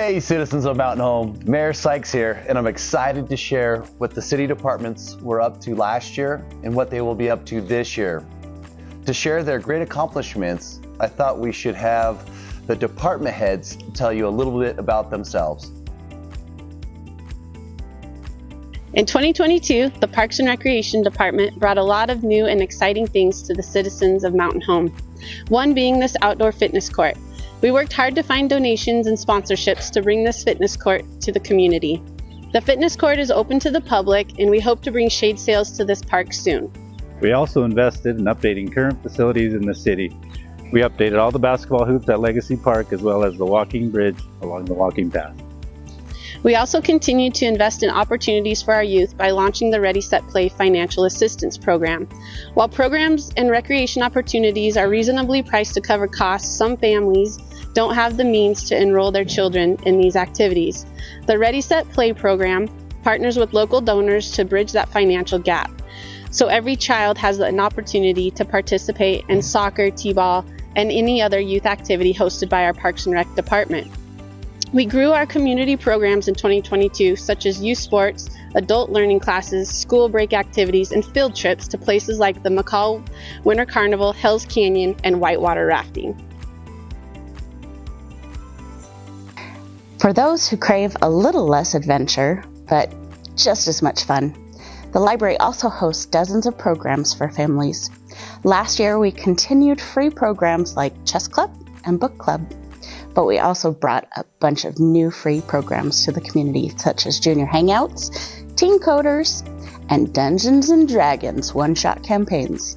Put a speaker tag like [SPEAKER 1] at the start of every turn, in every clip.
[SPEAKER 1] Hey citizens of Mountain Home, Mayor Sykes here, and I'm excited to share what the city departments were up to last year and what they will be up to this year. To share their great accomplishments, I thought we should have the department heads tell you a little bit about themselves.
[SPEAKER 2] In 2022, the Parks and Recreation Department brought a lot of new and exciting things to the citizens of Mountain Home, one being this outdoor fitness court. We worked hard to find donations and sponsorships to bring this fitness court to the community. The fitness court is open to the public, and we hope to bring shade sails to this park soon.
[SPEAKER 3] We also invested in updating current facilities in the city. We updated all the basketball hoops at Legacy Park as well as the walking bridge along the walking path.
[SPEAKER 2] We also continued to invest in opportunities for our youth by launching the Ready, Set, Play Financial Assistance Program. While programs and recreation opportunities are reasonably priced to cover costs, some families don't have the means to enroll their children in these activities. The Ready, Set, Play program partners with local donors to bridge that financial gap, so every child has an opportunity to participate in soccer, t-ball, and any other youth activity hosted by our Parks and Rec department. We grew our community programs in 2022, such as youth sports, adult learning classes, school break activities, and field trips to places like the McCall Winter Carnival, Hells Canyon, and whitewater rafting.
[SPEAKER 4] For those who crave a little less adventure, but just as much fun, the library also hosts dozens of programs for families. Last year, we continued free programs like Chess Club and Book Club, but we also brought a bunch of new free programs to the community, such as Junior Hangouts, Teen Coders, and Dungeons & Dragons one-shot campaigns.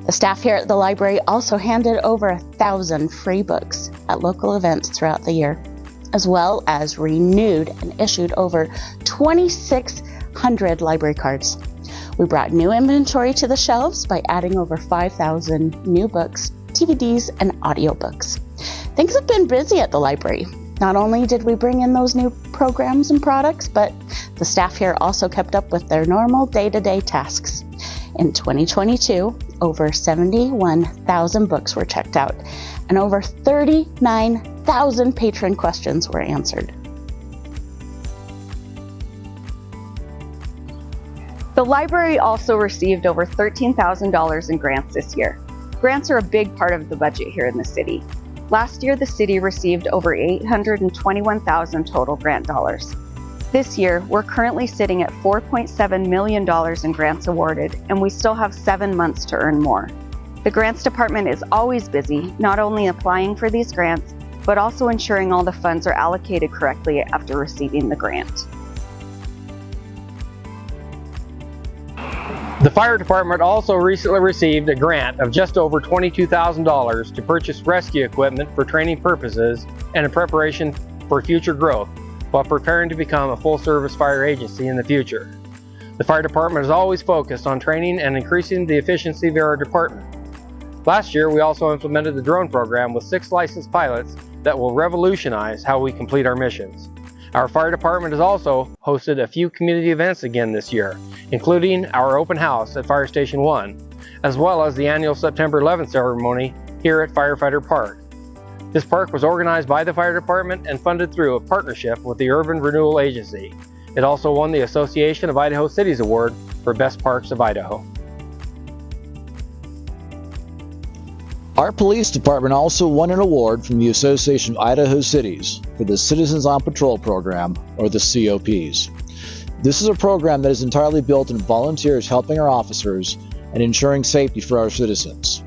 [SPEAKER 4] The staff here at the library also handed over 1,000 free books at local events throughout the year, as well as renewed and issued over 2,600 library cards. We brought new inventory to the shelves by adding over 5,000 new books, DVDs, and audiobooks. Things have been busy at the library. Not only did we bring in those new programs and products, but the staff here also kept up with their normal day-to-day tasks. In 2022, over 71,000 books were checked out, and over 39,000 patron questions were answered.
[SPEAKER 5] The library also received over $13,000 in grants this year. Grants are a big part of the budget here in the city. Last year, the city received over $821,000 total grant dollars. This year, we're currently sitting at $4.7 million in grants awarded, and we still have 7 months to earn more. The grants department is always busy, not only applying for these grants, but also ensuring all the funds are allocated correctly after receiving the grant.
[SPEAKER 6] The fire department also recently received a grant of just over $22,000 to purchase rescue equipment for training purposes and in preparation for future growth, while preparing to become a full-service fire agency in the future. The fire department is always focused on training and increasing the efficiency of our department. Last year, we also implemented the drone program with 6 licensed pilots that will revolutionize how we complete our missions. Our fire department has also hosted a few community events again this year, including our open house at Fire Station 1, as well as the annual September 11th ceremony here at Firefighter Park. This park was organized by the fire department and funded through a partnership with the Urban Renewal Agency. It also won the Association of Idaho Cities Award for Best Parks of Idaho.
[SPEAKER 7] Our police department also won an award from the Association of Idaho Cities for the Citizens on Patrol program, or the COPs. This is a program that is entirely built on volunteers helping our officers and ensuring safety for our citizens.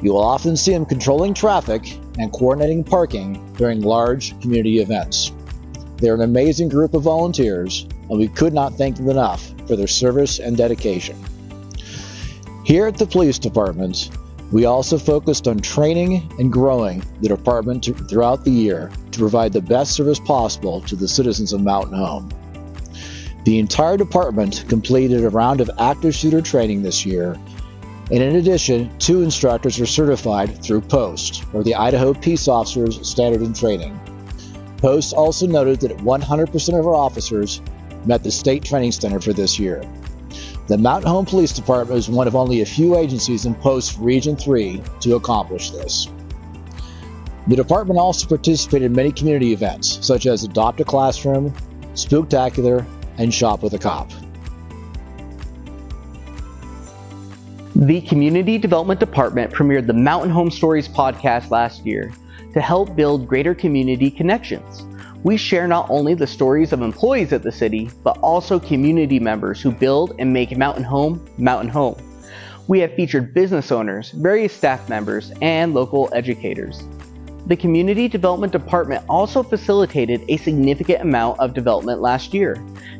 [SPEAKER 7] You will often see them controlling traffic and coordinating parking during large community events. They are an amazing group of volunteers, and we could not thank them enough for their service and dedication. Here at the police department, we also focused on training and growing the department throughout the year to provide the best service possible to the citizens of Mountain Home. The entire department completed a round of active shooter training this year, and in addition, 2 instructors are certified through POST, or the Idaho Peace Officers Standard in Training. POST also noted that 100% of our officers met the state training standard for this year. The Mountain Home Police Department is one of only a few agencies in POST Region 3 to accomplish this. The department also participated in many community events, such as Adopt a Classroom, Spooktacular, and Shop with a Cop.
[SPEAKER 8] The Community Development Department premiered the Mountain Home Stories podcast last year to help build greater community connections. We share not only the stories of employees at the city, but also community members who build and make Mountain Home, Mountain Home. We have featured business owners, various staff members, and local educators. The Community Development Department also facilitated a significant amount of development last year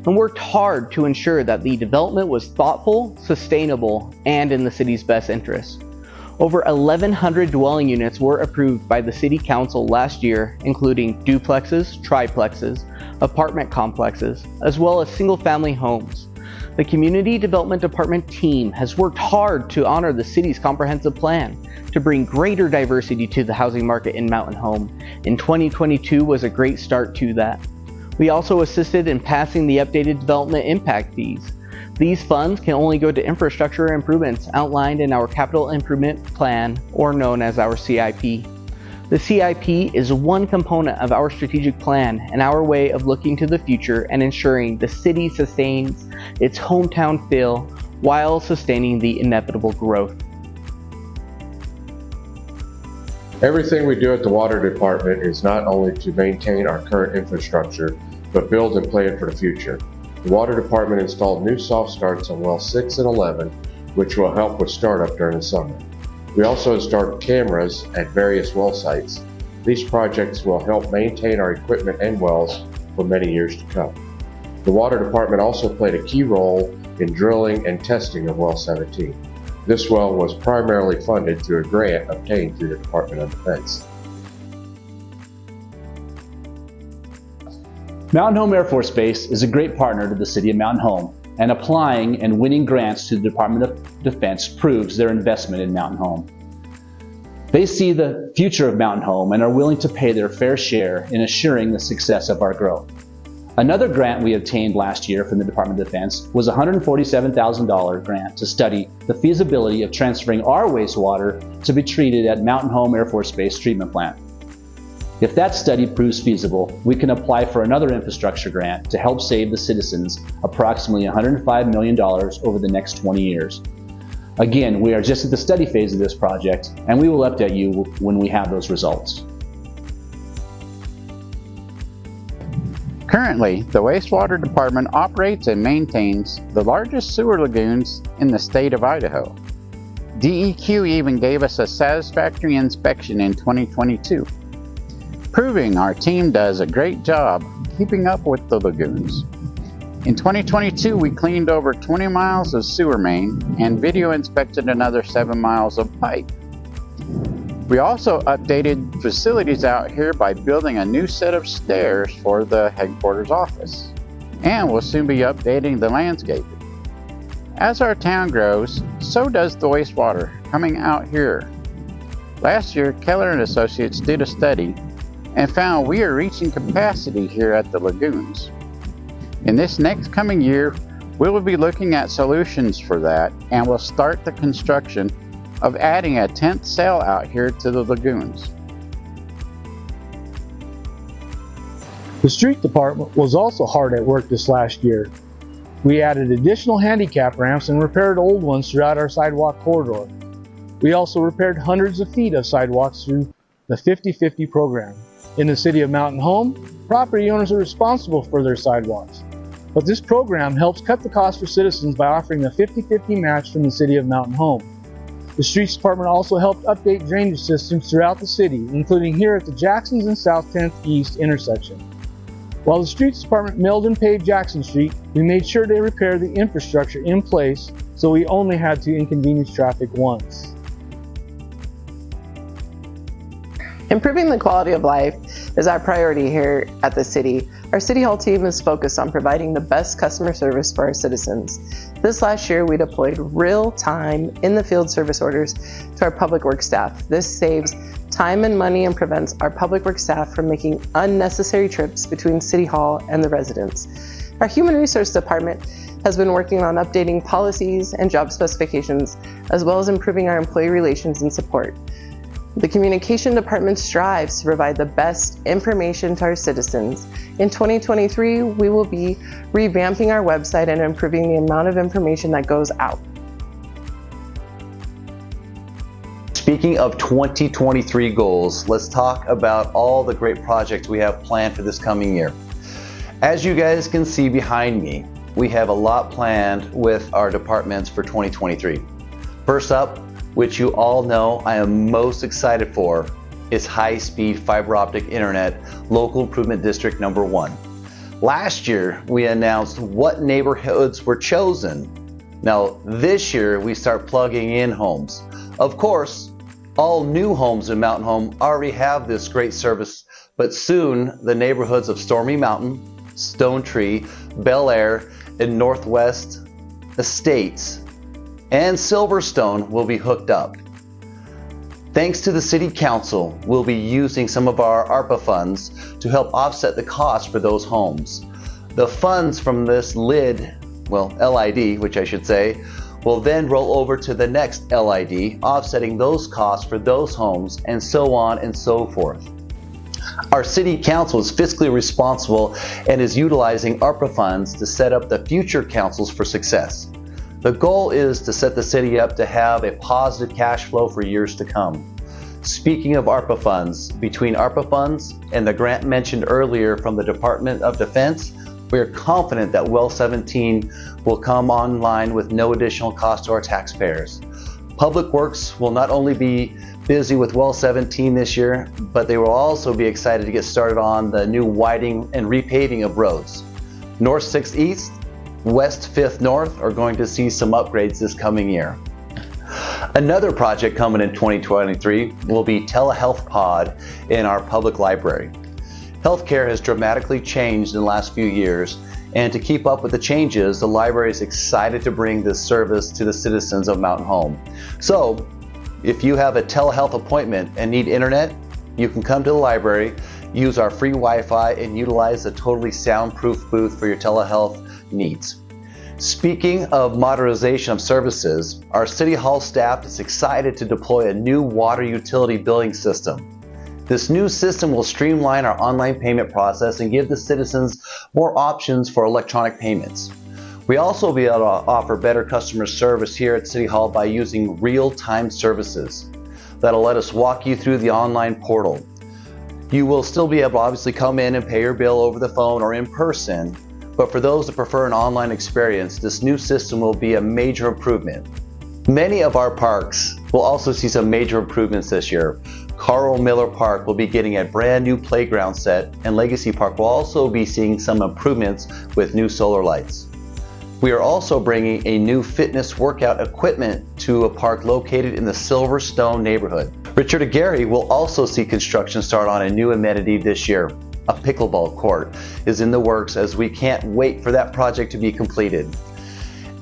[SPEAKER 8] and worked hard to ensure that the development was thoughtful, sustainable, and in the city's best interest. Over 1,100 dwelling units were approved by the City Council last year, including duplexes, triplexes, apartment complexes, as well as single-family homes. The Community Development Department team has worked hard to honor the city's comprehensive plan to bring greater diversity to the housing market in Mountain Home, and 2022 was a great start to that. We also assisted in passing the updated development impact fees. These funds can only go to infrastructure improvements outlined in our Capital Improvement Plan, or known as our CIP. The CIP is one component of our strategic plan and our way of looking to the future and ensuring the city sustains its hometown feel while sustaining the inevitable growth.
[SPEAKER 9] Everything we do at the Water Department is not only to maintain our current infrastructure, but build and plan for the future. The Water Department installed new soft starts on well 6 and 11, which will help with startup during the summer. We also installed cameras at various well sites. These projects will help maintain our equipment and wells for many years to come. The Water Department also played a key role in drilling and testing of well 17. This well was primarily funded through a grant obtained through the Department of Defense.
[SPEAKER 10] Mountain Home Air Force Base is a great partner to the City of Mountain Home, and applying and winning grants to the Department of Defense proves their investment in Mountain Home. They see the future of Mountain Home and are willing to pay their fair share in assuring the success of our growth. Another grant we obtained last year from the Department of Defense was a $147,000 grant to study the feasibility of transferring our wastewater to be treated at Mountain Home Air Force Base treatment plant. If that study proves feasible, we can apply for another infrastructure grant to help save the citizens approximately $105 million over the next 20 years. Again, we are just at the study phase of this project, and we will update you when we have those results.
[SPEAKER 11] Currently, the Wastewater Department operates and maintains the largest sewer lagoons in the state of Idaho. DEQ even gave us a satisfactory inspection in 2022, proving our team does a great job keeping up with the lagoons. In 2022, we cleaned over 20 miles of sewer main and video inspected another 7 miles of pipe. We also updated facilities out here by building a new set of stairs for the headquarters office, and we'll soon be updating the landscaping. As our town grows, so does the wastewater coming out here. Last year, Keller and Associates did a study and found we are reaching capacity here at the lagoons. In this next coming year, we will be looking at solutions for that, and we'll start the construction of adding a 10th cell out here to the lagoons.
[SPEAKER 6] The street department was also hard at work this last year. We added additional handicap ramps and repaired old ones throughout our sidewalk corridor. We also repaired hundreds of feet of sidewalks through the 50-50 program. In the City of Mountain Home, property owners are responsible for their sidewalks, but this program helps cut the cost for citizens by offering a 50-50 match from the City of Mountain Home. The Streets Department also helped update drainage systems throughout the city, including here at the Jacksons and South 10th East intersection. While the Streets Department milled and paved Jackson Street, we made sure they repaired the infrastructure in place, so we only had to inconvenience traffic once.
[SPEAKER 12] Improving the quality of life is our priority here at the city. Our City Hall team is focused on providing the best customer service for our citizens. This last year, we deployed real-time in-the-field service orders to our public works staff. This saves time and money and prevents our public works staff from making unnecessary trips between City Hall and the residents. Our Human Resource Department has been working on updating policies and job specifications, as well as improving our employee relations and support. The Communication Department strives to provide the best information to our citizens. In 2023, we will be revamping our website and improving the amount of information that goes out.
[SPEAKER 1] Speaking of 2023 goals, let's talk about all the great projects we have planned for this coming year. As you guys can see behind me, we have a lot planned with our departments for 2023. First up, which you all know I am most excited for, is high-speed fiber optic internet, local improvement district number 1. Last year, we announced what neighborhoods were chosen. Now, this year, we start plugging in homes. Of course, all new homes in Mountain Home already have this great service, but soon the neighborhoods of Stormy Mountain, Stone Tree, Bel Air, and Northwest Estates and Silverstone will be hooked up. Thanks to the City Council, we'll be using some of our ARPA funds to help offset the cost for those homes. The funds from this LID, which I should say, will then roll over to the next LID, offsetting those costs for those homes, and so on and so forth. Our City Council is fiscally responsible and is utilizing ARPA funds to set up the future councils for success. The goal is to set the city up to have a positive cash flow for years to come. Speaking of ARPA funds, between ARPA funds and the grant mentioned earlier from the Department of Defense, we are confident that Well 17 will come online with no additional cost to our taxpayers. Public Works will not only be busy with Well 17 this year, but they will also be excited to get started on the new widening and repaving of roads. North 6th East, West 5th North are going to see some upgrades this coming year. Another project coming in 2023 will be Telehealth Pod in our public library. Healthcare has dramatically changed in the last few years, and to keep up with the changes, the library is excited to bring this service to the citizens of Mountain Home. So, if you have a telehealth appointment and need internet, you can come to the library, use our free Wi-Fi, and utilize a totally soundproof booth for your telehealth needs. Speaking of modernization of services, our City Hall staff is excited to deploy a new water utility billing system. This new system will streamline our online payment process and give the citizens more options for electronic payments. We also will be able to offer better customer service here at City Hall by using real-time services that'll let us walk you through the online portal. You will still be able to obviously come in and pay your bill over the phone or in person, but for those that prefer an online experience, this new system will be a major improvement. Many of our parks will also see some major improvements this year. Carl Miller Park will be getting a brand new playground set, and Legacy Park will also be seeing some improvements with new solar lights. We are also bringing a new fitness workout equipment to a park located in the Silverstone neighborhood. Richard Aguirre will also see construction start on a new amenity this year. A pickleball court is in the works as we can't wait for that project to be completed.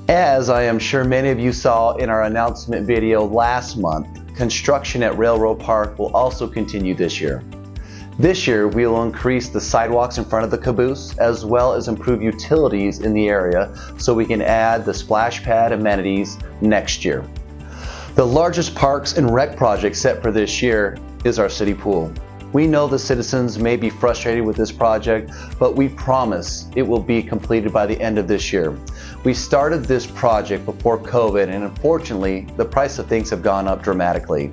[SPEAKER 1] As I am sure many of you saw in our announcement video last month, construction at Railroad Park will also continue this year. This year, we will increase the sidewalks in front of the caboose as well as improve utilities in the area so we can add the splash pad amenities next year. The largest parks and rec project set for this year is our city pool. We know the citizens may be frustrated with this project, but we promise it will be completed by the end of this year. We started this project before COVID, and unfortunately, the price of things have gone up dramatically,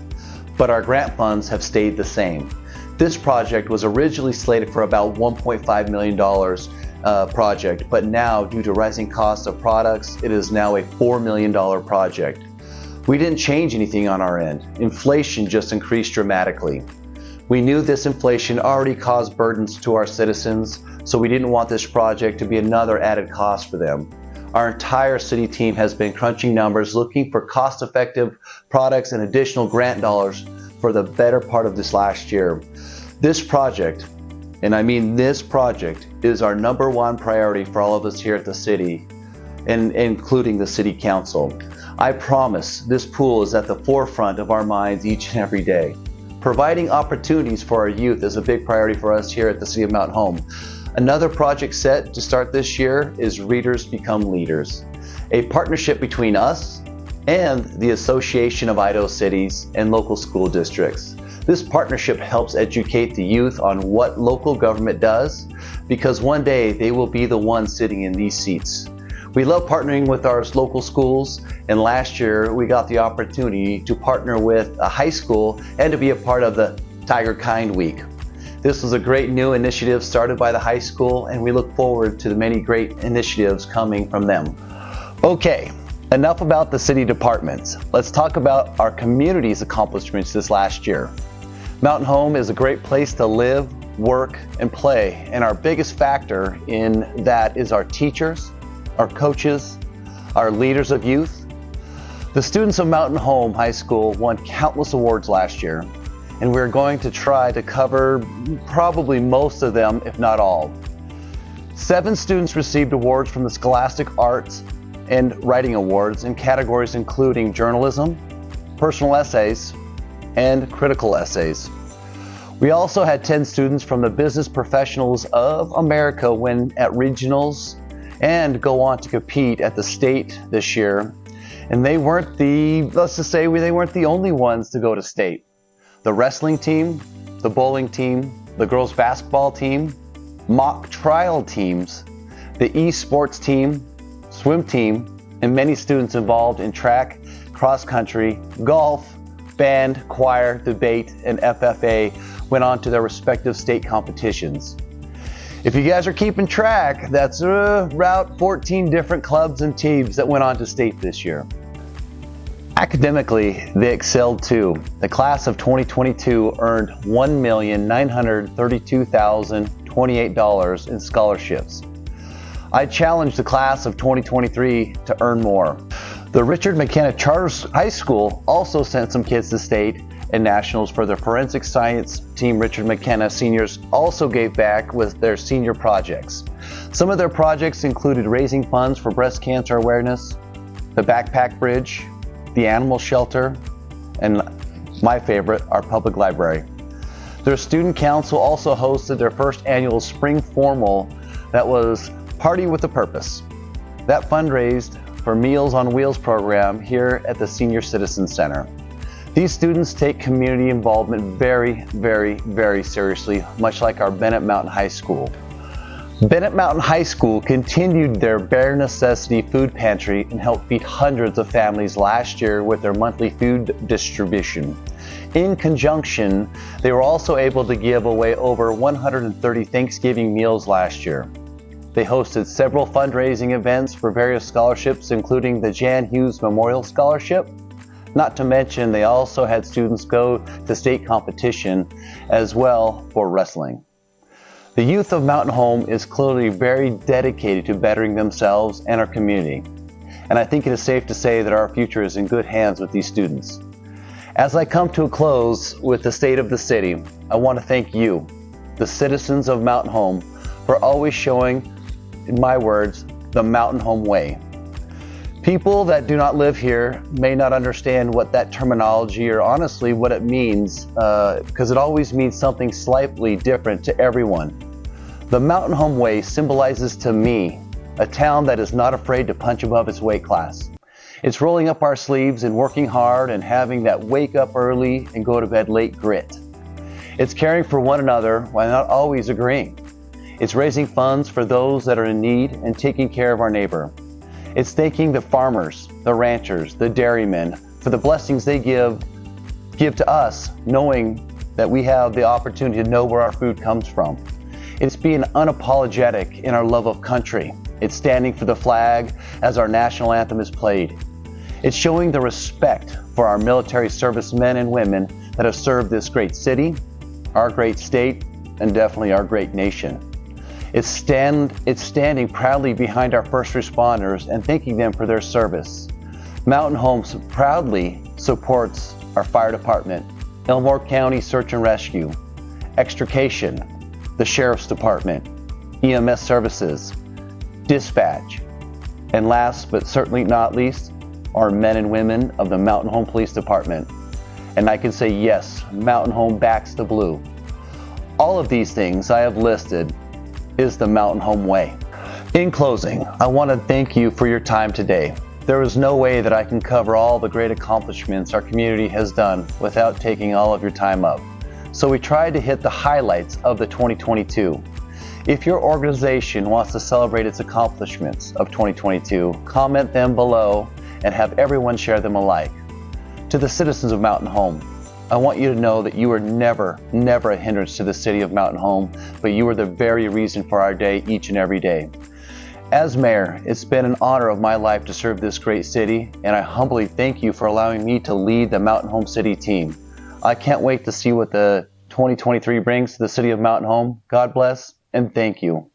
[SPEAKER 1] but our grant funds have stayed the same. This project was originally slated for about $1.5 million project, but now due to rising costs of products, it is now a $4 million project. We didn't change anything on our end. Inflation just increased dramatically. We knew this inflation already caused burdens to our citizens, so we didn't want this project to be another added cost for them. Our entire city team has been crunching numbers, looking for cost-effective products and additional grant dollars for the better part of this last year. This project, and I mean this project, is our #1 priority for all of us here at the city, and including the City Council. I promise this pool is at the forefront of our minds each and every day. Providing opportunities for our youth is a big priority for us here at the City of Mountain Home. Another project set to start this year is Readers Become Leaders, a partnership between us and the Association of Idaho Cities and local school districts. This partnership helps educate the youth on what local government does, because one day they will be the ones sitting in these seats. We love partnering with our local schools, and last year we got the opportunity to partner with a high school and to be a part of the Tiger Kind Week. This was a great new initiative started by the high school, and we look forward to the many great initiatives coming from them. Okay, enough about the city departments. Let's talk about our community's accomplishments this last year. Mountain Home is a great place to live, work, and play, and our biggest factor in that is our teachers, our coaches, our leaders of youth. The students of Mountain Home High School won countless awards last year, and we're going to try to cover probably most of them, if not all. 7 students received awards from the Scholastic Arts and Writing Awards in categories including journalism, personal essays, and critical essays. We also had 10 students from the Business Professionals of America win at regionals and go on to compete at the state this year. And they weren't they weren't the only ones to go to state. The wrestling team, the bowling team, the girls basketball team, mock trial teams, the esports team, swim team, and many students involved in track, cross country, golf, band, choir, debate, and FFA went on to their respective state competitions. If you guys are keeping track, that's about 14 different clubs and teams that went on to state this year. Academically, they excelled too. The class of 2022 earned $1,932,028 in scholarships. I challenged the class of 2023 to earn more. The Richard McKenna Charter High School also sent some kids to state and nationals for their forensic science team. Richard McKenna seniors also gave back with their senior projects. Some of their projects included raising funds for breast cancer awareness, the backpack bridge, the animal shelter, and my favorite, our public library. Their student council also hosted their first annual spring formal that was Party with a Purpose. That fundraised for Meals on Wheels program here at the Senior Citizen Center. These students take community involvement very, very, very seriously, much like our Bennett Mountain High School. Bennett Mountain High School continued their bare necessity food pantry and helped feed hundreds of families last year with their monthly food distribution. In conjunction, they were also able to give away over 130 Thanksgiving meals last year. They hosted several fundraising events for various scholarships, including the Jan Hughes Memorial Scholarship. Not to mention, they also had students go to state competition as well for wrestling. The youth of Mountain Home is clearly very dedicated to bettering themselves and our community. And I think it is safe to say that our future is in good hands with these students. As I come to a close with the state of the city, I want to thank you, the citizens of Mountain Home, for always showing, in my words, the Mountain Home way. People that do not live here may not understand what that terminology or honestly what it means, because it always means something slightly different to everyone. The Mountain Home way symbolizes to me a town that is not afraid to punch above its weight class. It's rolling up our sleeves and working hard and having that wake up early and go to bed late grit. It's caring for one another while not always agreeing. It's raising funds for those that are in need and taking care of our neighbor. It's thanking the farmers, the ranchers, the dairymen for the blessings they give to us, knowing that we have the opportunity to know where our food comes from. It's being unapologetic in our love of country. It's standing for the flag as our national anthem is played. It's showing the respect for our military servicemen and women that have served this great city, our great state, and definitely our great nation. It's standing proudly behind our first responders and thanking them for their service. Mountain Home proudly supports our fire department, Elmore County Search and Rescue, Extrication, the Sheriff's Department, EMS Services, Dispatch, and last but certainly not least, our men and women of the Mountain Home Police Department. And I can say yes, Mountain Home backs the blue. All of these things I have listed is the Mountain Home way. In closing, I want to thank you for your time today. There is no way that I can cover all the great accomplishments our community has done without taking all of your time up. So we tried to hit the highlights of the 2022. If your organization wants to celebrate its accomplishments of 2022, comment them below and have everyone share them alike. To the citizens of Mountain Home, I want you to know that you are never a hindrance to the city of Mountain Home, but you are the very reason for our day each and every day. As mayor, it's been an honor of my life to serve this great city, and I humbly thank you for allowing me to lead the Mountain Home City team. I can't wait to see what the 2023 brings to the city of Mountain Home. God bless and thank you.